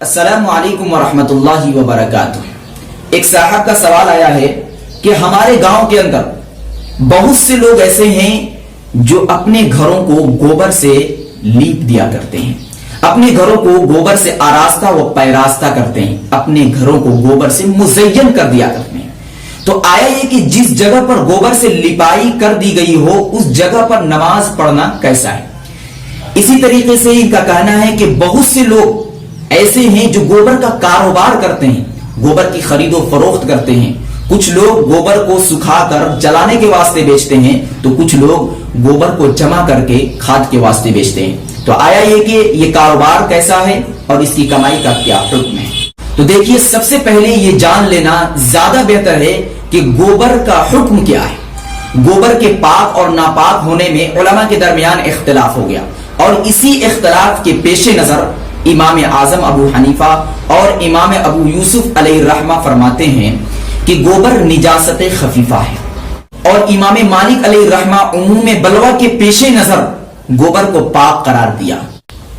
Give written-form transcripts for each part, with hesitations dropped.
السلام علیکم ورحمۃ اللہ وبرکاتہ۔ ایک صاحب کا سوال آیا ہے کہ ہمارے گاؤں کے اندر بہت سے لوگ ایسے ہیں جو اپنے گھروں کو گوبر سے لیپ دیا کرتے ہیں، اپنے گھروں کو گوبر سے آراستہ و پیراستہ کرتے ہیں، اپنے گھروں کو گوبر سے مزین کر دیا کرتے ہیں۔ تو آیا یہ کہ جس جگہ پر گوبر سے لپائی کر دی گئی ہو اس جگہ پر نماز پڑھنا کیسا ہے؟ اسی طریقے سے ان کا کہنا ہے کہ بہت سے لوگ ایسے ہیں جو گوبر کا کاروبار کرتے ہیں، گوبر کی خرید و فروخت کرتے ہیں۔ کچھ لوگ گوبر کو سکھا کر جلانے کے واسطے بیچتے ہیں تو کچھ لوگ گوبر کو جمع کر کے کھاد کے واسطے بیچتے ہیں۔ تو آیا یہ کہ یہ کاروبار کیسا ہے اور اس کی کمائی کا کیا حکم ہے؟ تو دیکھیے، سب سے پہلے یہ جان لینا زیادہ بہتر ہے کہ گوبر کا حکم کیا ہے۔ گوبر کے پاک اور ناپاک ہونے میں علماء کے درمیان اختلاف ہو گیا، اور اسی اختلاف کے پیش نظر امام اعظم ابو حنیفہ اور امام ابو یوسف علیہ الرحمہ فرماتے ہیں کہ گوبر نجاست خفیفہ ہے، اور امام مالک علیہ الرحمہ عموم بلوہ کے پیش نظر گوبر کو پاک قرار دیا۔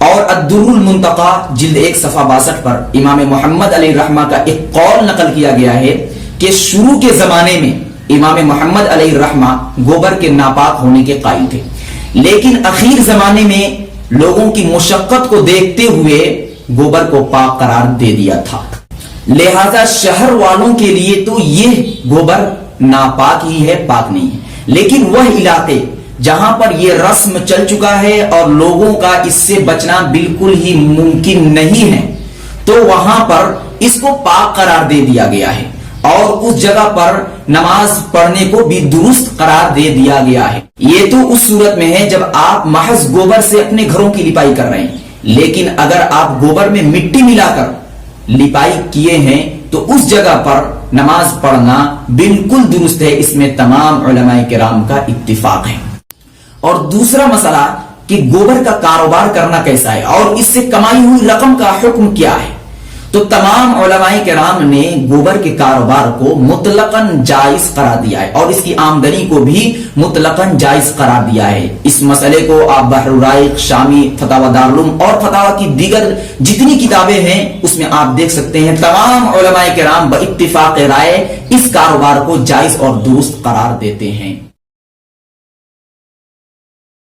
اور الدر المنتقی جلد 1 صفحہ 62 پر امام محمد علیہ الرحمہ کا ایک قول نقل کیا گیا ہے کہ شروع کے زمانے میں امام محمد علیہ الرحمہ گوبر کے ناپاک ہونے کے قائل تھے، لیکن اخیر زمانے میں لوگوں کی مشقت کو دیکھتے ہوئے گوبر کو پاک قرار دے دیا تھا۔ لہذا شہر والوں کے لیے تو یہ گوبر ناپاک ہی ہے، پاک نہیں ہے، لیکن وہ علاقے جہاں پر یہ رسم چل چکا ہے اور لوگوں کا اس سے بچنا بالکل ہی ممکن نہیں ہے، تو وہاں پر اس کو پاک قرار دے دیا گیا ہے، اور اس جگہ پر نماز پڑھنے کو بھی درست قرار دے دیا گیا ہے۔ یہ تو اس صورت میں ہے جب آپ محض گوبر سے اپنے گھروں کی لپائی کر رہے ہیں، لیکن اگر آپ گوبر میں مٹی ملا کر لپائی کیے ہیں تو اس جگہ پر نماز پڑھنا بالکل درست ہے، اس میں تمام علماء کرام کا اتفاق ہے۔ اور دوسرا مسئلہ کہ گوبر کا کاروبار کرنا کیسا ہے اور اس سے کمائی ہوئی رقم کا حکم کیا ہے؟ تو تمام علماء کرام نے گوبر کے کاروبار کو مطلقاً جائز قرار دیا ہے، اور اس کی آمدنی کو بھی مطلقاً جائز قرار دیا ہے۔ اس مسئلے کو آپ بحر الرائق، شامی، فتاوی دارالعلوم اور فتاوی کی دیگر جتنی کتابیں ہیں اس میں آپ دیکھ سکتے ہیں، تمام علماء کرام باتفاق رائے اس کاروبار کو جائز اور درست قرار دیتے ہیں۔